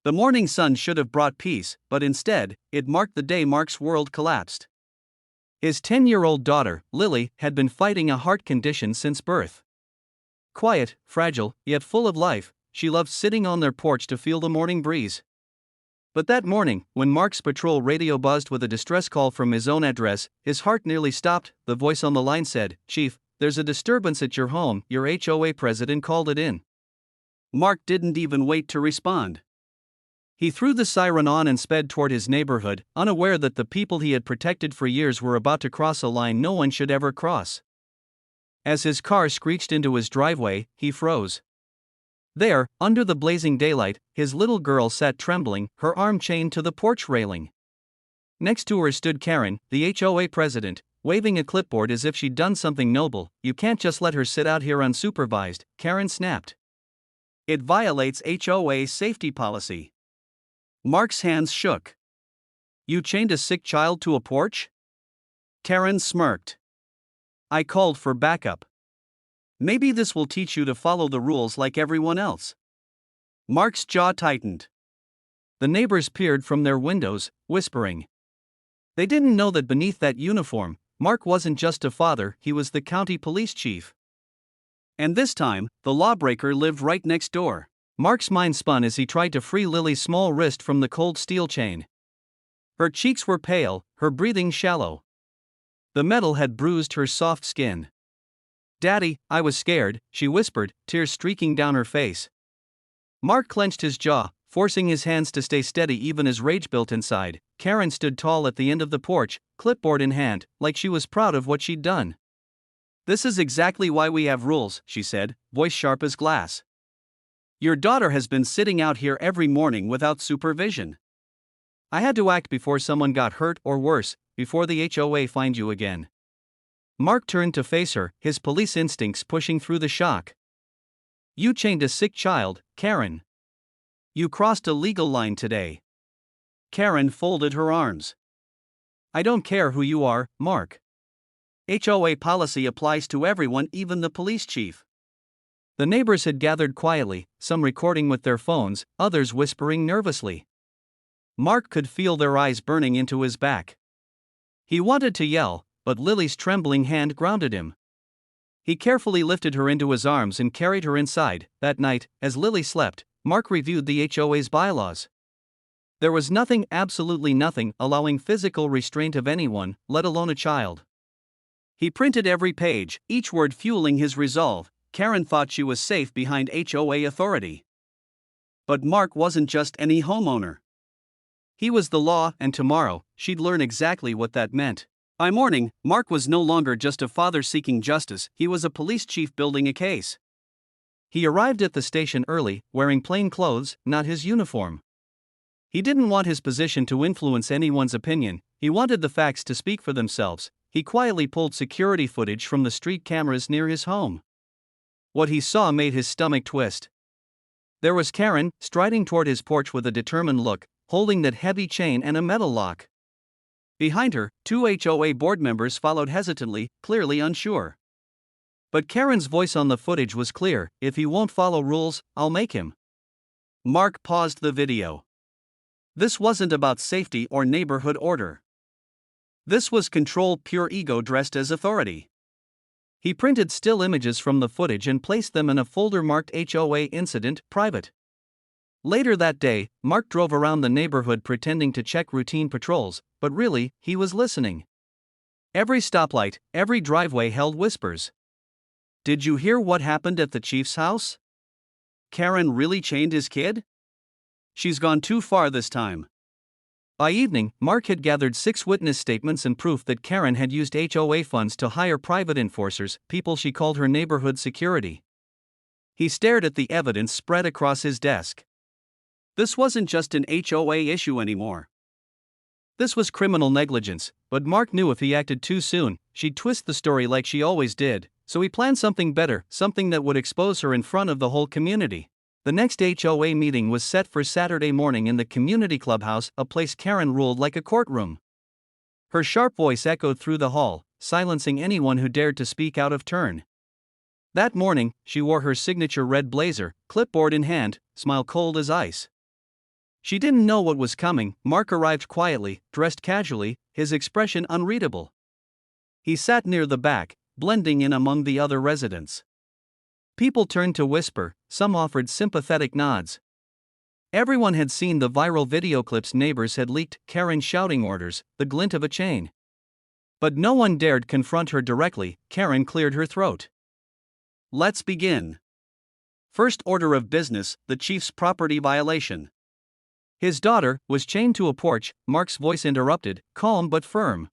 The morning sun should have brought peace, but instead, it marked the day Mark's world collapsed. His 10-year-old daughter, Lily, had been fighting a heart condition since birth. Quiet, fragile, yet full of life, she loved sitting on their porch to feel the morning breeze. But that morning, when Mark's patrol radio buzzed with a distress call from his own address, his heart nearly stopped. The voice on the line said, "Chief, there's a disturbance at your home, your HOA president called it in." Mark didn't even wait to respond. He threw the siren on and sped toward his neighborhood, unaware that the people he had protected for years were about to cross a line no one should ever cross. As his car screeched into his driveway, he froze. There, under the blazing daylight, his little girl sat trembling, her arm chained to the porch railing. Next to her stood Karen, the HOA president, waving a clipboard as if she'd done something noble. "You can't just let her sit out here unsupervised," Karen snapped. "It violates HOA safety policy." Mark's hands shook. "You chained a sick child to a porch?" Karen smirked. "I called for backup. Maybe this will teach you to follow the rules like everyone else." Mark's jaw tightened. The neighbors peered from their windows, whispering. They didn't know that beneath that uniform, Mark wasn't just a father, he was the county police chief. And this time, the lawbreaker lived right next door. Mark's mind spun as he tried to free Lily's small wrist from the cold steel chain. Her cheeks were pale, her breathing shallow. The metal had bruised her soft skin. "Daddy, I was scared," she whispered, tears streaking down her face. Mark clenched his jaw, forcing his hands to stay steady even as rage built inside. Karen stood tall at the end of the porch, clipboard in hand, like she was proud of what she'd done. "This is exactly why we have rules," she said, voice sharp as glass. "Your daughter has been sitting out here every morning without supervision. I had to act before someone got hurt or worse, before the HOA fined you again." Mark turned to face her, his police instincts pushing through the shock. "You chained a sick child, Karen. You crossed a legal line today." Karen folded her arms. "I don't care who you are, Mark. HOA policy applies to everyone, even the police chief." The neighbors had gathered quietly, some recording with their phones, others whispering nervously. Mark could feel their eyes burning into his back. He wanted to yell, but Lily's trembling hand grounded him. He carefully lifted her into his arms and carried her inside. That night, as Lily slept, Mark reviewed the HOA's bylaws. There was nothing, absolutely nothing, allowing physical restraint of anyone, let alone a child. He printed every page, each word fueling his resolve. Karen thought she was safe behind HOA authority. But Mark wasn't just any homeowner. He was the law, and tomorrow, she'd learn exactly what that meant. By morning, Mark was no longer just a father seeking justice, he was a police chief building a case. He arrived at the station early, wearing plain clothes, not his uniform. He didn't want his position to influence anyone's opinion, he wanted the facts to speak for themselves. He quietly pulled security footage from the street cameras near his home. What he saw made his stomach twist. There was Karen, striding toward his porch with a determined look, holding that heavy chain and a metal lock. Behind her, two HOA board members followed hesitantly, clearly unsure. But Karen's voice on the footage was clear: "If he won't follow rules, I'll make him." Mark paused the video. This wasn't about safety or neighborhood order. This was control, pure ego dressed as authority. He printed still images from the footage and placed them in a folder marked HOA Incident, Private. Later that day, Mark drove around the neighborhood pretending to check routine patrols, but really, he was listening. Every stoplight, every driveway held whispers. "Did you hear what happened at the chief's house? Karen really chained his kid? She's gone too far this time." By evening, Mark had gathered 6 witness statements and proof that Karen had used HOA funds to hire private enforcers, people she called her neighborhood security. He stared at the evidence spread across his desk. This wasn't just an HOA issue anymore. This was criminal negligence, but Mark knew if he acted too soon, she'd twist the story like she always did, so he planned something better, something that would expose her in front of the whole community. The next HOA meeting was set for Saturday morning in the community clubhouse, a place Karen ruled like a courtroom. Her sharp voice echoed through the hall, silencing anyone who dared to speak out of turn. That morning, she wore her signature red blazer, clipboard in hand, smile cold as ice. She didn't know what was coming. Mark arrived quietly, dressed casually, his expression unreadable. He sat near the back, blending in among the other residents. People turned to whisper, some offered sympathetic nods. Everyone had seen the viral video clips neighbors had leaked, Karen shouting orders, the glint of a chain. But no one dared confront her directly. Karen cleared her throat. Let's begin. First order of business, the chief's property violation. His daughter was chained to a porch, Mark's voice interrupted, calm but firm.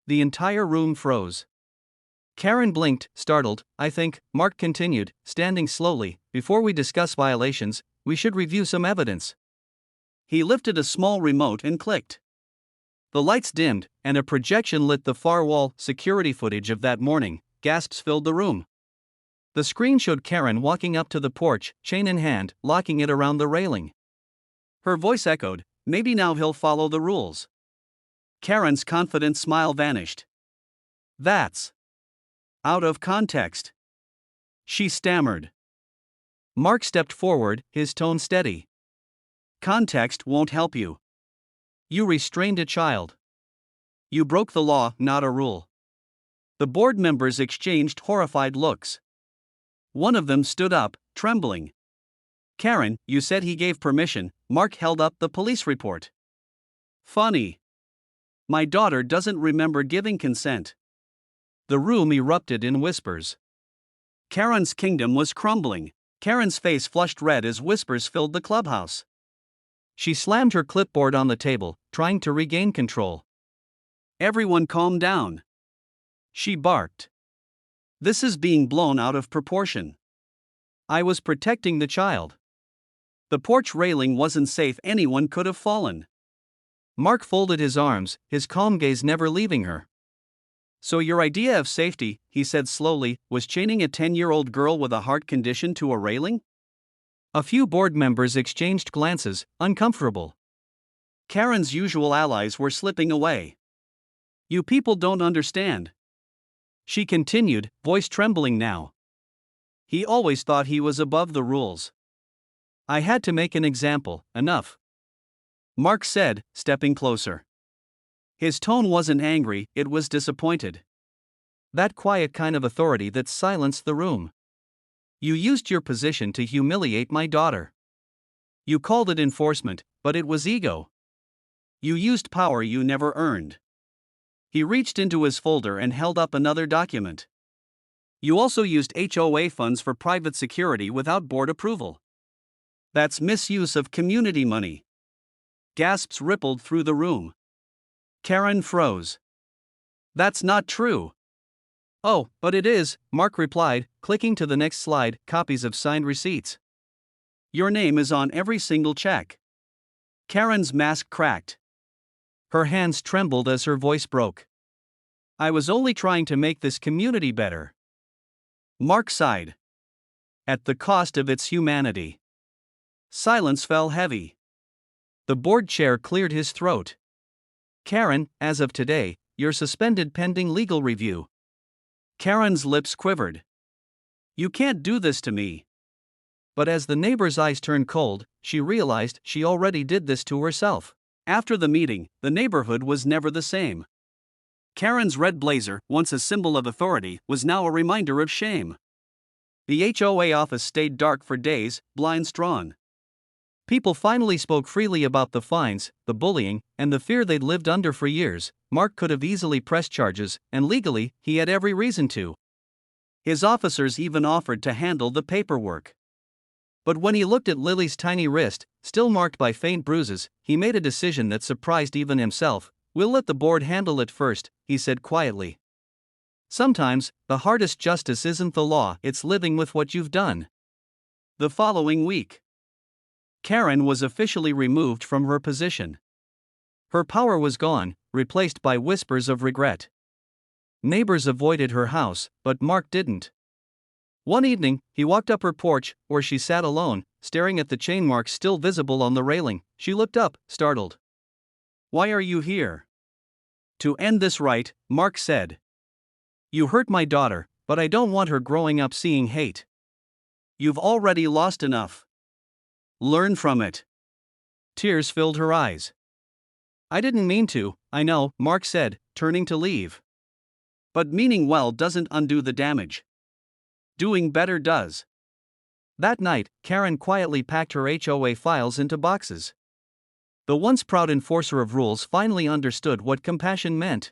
The entire room froze. Karen blinked, startled. I think, Mark continued, standing slowly, before we discuss violations, we should review some evidence. He lifted a small remote and clicked. The lights dimmed, and a projection lit the far wall. Security footage of that morning. Gasps filled the room. The screen showed Karen walking up to the porch, chain in hand, locking it around the railing. Her voice echoed, maybe now he'll follow the rules. Karen's confident smile vanished. That's out of context, she stammered. Mark stepped forward, his tone steady. Context won't help you. You restrained a child. You broke the law, not a rule. The board members exchanged horrified looks. One of them stood up, trembling. Karen, you said he gave permission. Mark held up the police report. Funny. My daughter doesn't remember giving consent. The room erupted in whispers. Karen's kingdom was crumbling. Karen's face flushed red as whispers filled the clubhouse. She slammed her clipboard on the table, trying to regain control. Everyone calm down. She barked. This is being blown out of proportion. I was protecting the child. The porch railing wasn't safe, anyone could have fallen. Mark folded his arms, his calm gaze never leaving her. So your idea of safety, he said slowly, was chaining a 10-year-old girl with a heart condition to a railing? A few board members exchanged glances, uncomfortable. Karen's usual allies were slipping away. You people don't understand. She continued, voice trembling now. He always thought he was above the rules. I had to make an example, enough. Mark said, stepping closer. His tone wasn't angry, it was disappointed. That quiet kind of authority that silenced the room. You used your position to humiliate my daughter. You called it enforcement, but it was ego. You used power you never earned. He reached into his folder and held up another document. You also used HOA funds for private security without board approval. That's misuse of community money. Gasps rippled through the room. Karen froze. That's not true. Oh, but it is, Mark replied, clicking to the next slide, copies of signed receipts. Your name is on every single check. Karen's mask cracked. Her hands trembled as her voice broke. I was only trying to make this community better. Mark sighed. At the cost of its humanity. Silence fell heavy. The board chair cleared his throat. Karen, as of today, you're suspended pending legal review. Karen's lips quivered. You can't do this to me. But as the neighbor's eyes turned cold, she realized she already did this to herself. After the meeting, the neighborhood was never the same. Karen's red blazer, once a symbol of authority, was now a reminder of shame. The HOA office stayed dark for days, blinds drawn. People finally spoke freely about the fines, the bullying, and the fear they'd lived under for years. Mark could have easily pressed charges, and legally, he had every reason to. His officers even offered to handle the paperwork. But when he looked at Lily's tiny wrist, still marked by faint bruises, he made a decision that surprised even himself. We'll let the board handle it first, he said quietly. Sometimes, the hardest justice isn't the law, it's living with what you've done. The following week, Karen was officially removed from her position. Her power was gone, replaced by whispers of regret. Neighbors avoided her house, but Mark didn't. One evening, he walked up her porch, where she sat alone, staring at the chain marks still visible on the railing. She looked up, startled. Why are you here? To end this right, Mark said. You hurt my daughter, but I don't want her growing up seeing hate. You've already lost enough. Learn from it. Tears filled her eyes. I didn't mean to, I know, Mark said, turning to leave. But meaning well doesn't undo the damage. Doing better does. That night, Karen quietly packed her HOA files into boxes. The once proud enforcer of rules finally understood what compassion meant.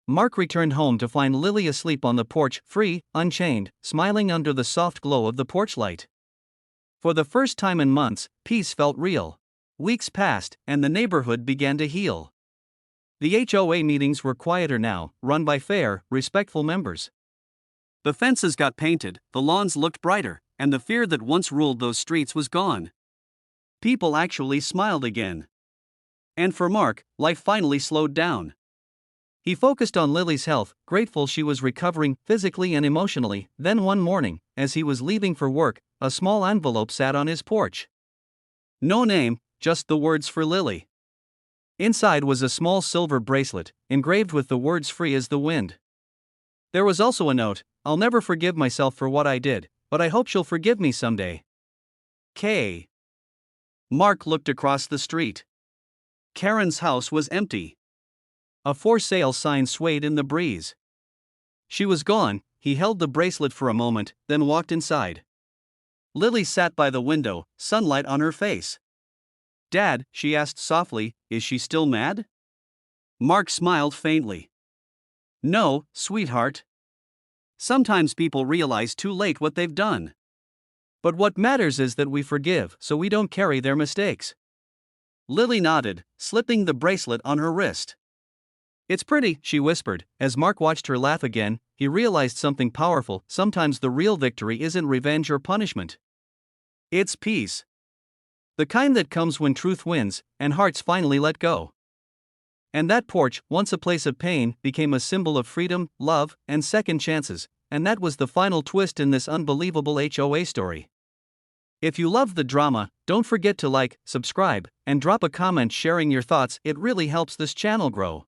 Mark returned home to find Lily asleep on the porch, free, unchained, smiling under the soft glow of the porch light. For the first time in months, peace felt real. Weeks passed, and the neighborhood began to heal. The HOA meetings were quieter now, run by fair, respectful members. The fences got painted, the lawns looked brighter, and the fear that once ruled those streets was gone. People actually smiled again. And for Mark, life finally slowed down. He focused on Lily's health, grateful she was recovering physically and emotionally. Then one morning, as he was leaving for work, a small envelope sat on his porch. No name, just the words for Lily. Inside was a small silver bracelet, engraved with the words free as the wind. There was also a note, I'll never forgive myself for what I did, but I hope she'll forgive me someday. K. Mark looked across the street. Karen's house was empty. A for sale sign swayed in the breeze. She was gone. He held the bracelet for a moment, then walked inside. Lily sat by the window, sunlight on her face. Dad, she asked softly, is she still mad? Mark smiled faintly. No, sweetheart. Sometimes people realize too late what they've done. But what matters is that we forgive so we don't carry their mistakes. Lily nodded, slipping the bracelet on her wrist. It's pretty, she whispered. As Mark watched her laugh again, he realized something powerful. Sometimes the real victory isn't revenge or punishment. It's peace. The kind that comes when truth wins, and hearts finally let go. And that porch, once a place of pain, became a symbol of freedom, love, and second chances, and that was the final twist in this unbelievable HOA story. If you loved the drama, don't forget to like, subscribe, and drop a comment sharing your thoughts. It really helps this channel grow.